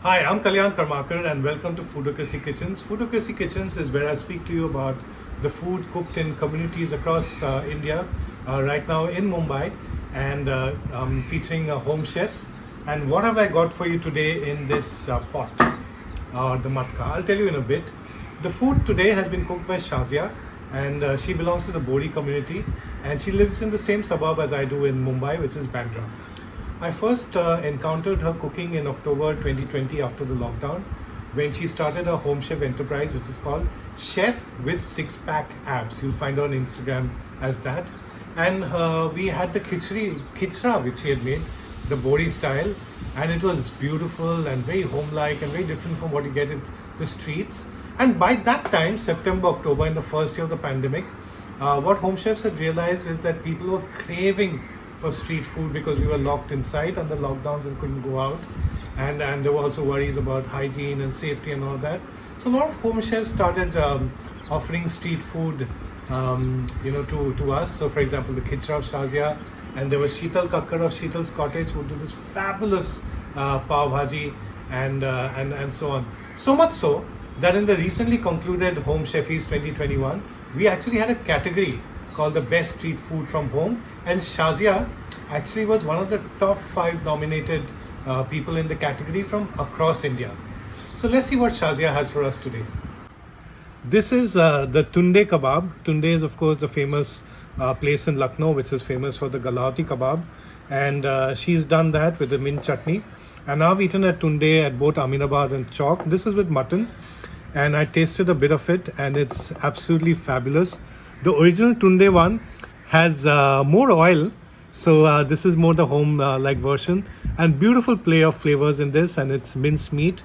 Hi, I'm Kalyan Karmakar and welcome to Foodocracy Kitchens. Foodocracy Kitchens is where I speak to you about the food cooked in communities across India, right now in Mumbai, and featuring home chefs. And what have I got for you today in this pot, the matka? I'll tell you in a bit. The food today has been cooked by Shazia, and she belongs to the Bori community, and she lives in the same suburb as I do in Mumbai, which is Bandra. I first encountered her cooking in October 2020 after the lockdown, when she started her home chef enterprise, which is called Chef with Six Pack Abs. You'll find her on Instagram as that. And we had the khichra which she had made, the Bori style, and it was beautiful and very home-like and very different from what you get in the streets. And by that time, September, October, in the first year of the pandemic, what home chefs had realized is that people were craving for street food because we were locked inside under lockdowns and couldn't go out, and there were also worries about hygiene and safety and all that. So a lot of home chefs started offering street food to us. So for example, the khichra of Shazia, and there was Shital Kakad of Shital's Cottage, who do this fabulous bhaaji and so on. So much so that in the recently concluded Home Chefies 2021, we actually had a category called the Best Street Food from Home, and Shazia actually was one of the top 5 nominated people in the category from across India. So let's see what Shazia has for us today. This is the Tunday kebab. Tunday is of course the famous place in Lucknow which is famous for the galati kebab, and she's done that with the mint chutney. And I've eaten at Tunday at both Aminabad and Chowk. This is with mutton, and I tasted a bit of it and it's absolutely fabulous. The original Tunday one has more oil, so this is more the home like version, and beautiful play of flavors in this, and it's minced meat.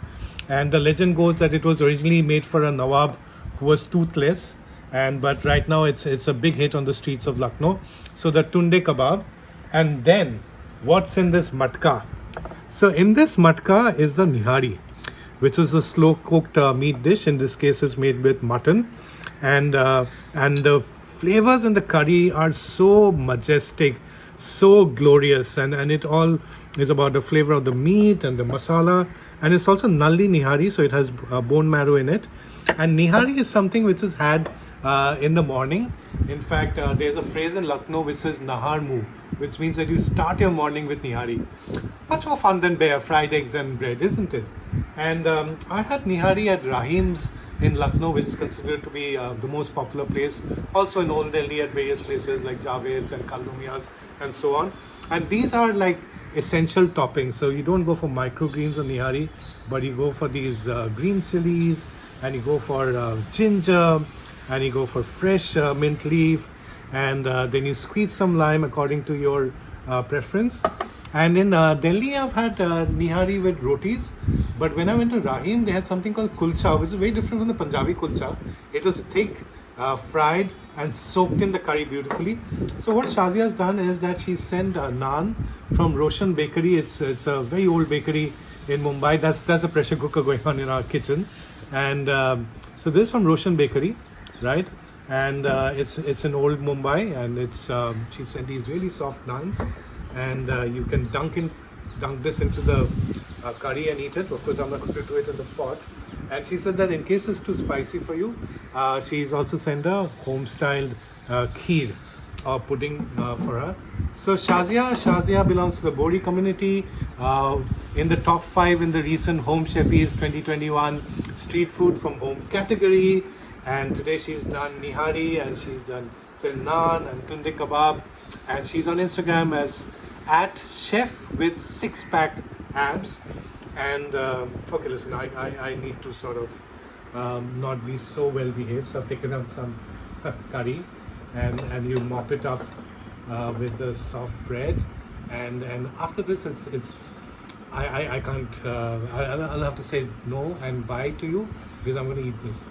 And the legend goes that it was originally made for a Nawab who was toothless, but right now it's a big hit on the streets of Lucknow. So the Tunday kebab, and then what's in this matka? So in this matka is the NIHARI, which is a slow cooked meat dish. In this case, it's made with mutton, and the flavors in the curry are so majestic, so glorious, and it all is about the flavor of the meat and the masala. And it's also NALLI NIHARI, so it has bone marrow in it. And NIHARI is something which is had in the morning. In fact, there's a phrase in Lucknow which says Nahar Mu, which means that you start your morning with NIHARI. Much more fun than bare fried eggs and bread, isn't it? And I had NIHARI at Rahim's in Lucknow, which is considered to be the most popular place. Also in Old Delhi at various places like Javed's and Kaldumia's and so on. And these are like essential toppings. So you don't go for microgreens or NIHARI, but you go for these green chilies, and you go for ginger, and you go for fresh mint leaf, and then you squeeze some lime according to your preference. And in Delhi, I've had NIHARI with rotis, but when I went to Rahim, they had something called kulcha, which is very different from the Punjabi kulcha. It was thick, fried, and soaked in the curry beautifully. So what Shazia has done is that she sent naan from Roshan Bakery. It's a very old bakery in Mumbai. That's a pressure cooker going on in our kitchen, and so this is from Roshan Bakery, right? And it's in old Mumbai, and she sent these really soft naans, and you can dunk this into the curry and eat it. Of course, I'm not going to do it in the pot. And she said that in case it's too spicy for you, she's also sent a home-styled kheer or pudding for her. So Shazia belongs to the Bori community, in the top 5 in the recent Home Chefies 2021 street food from home category. And today she's done NIHARI, and she's done naan and Tunday kebab, and she's on Instagram as @chef with 6 pack abs. And okay, listen, I need to sort of not be so well behaved, so I've taken out some curry, and you mop it up with the soft bread, and after this I can't I'll have to say no and bye to you, because I'm going to eat this.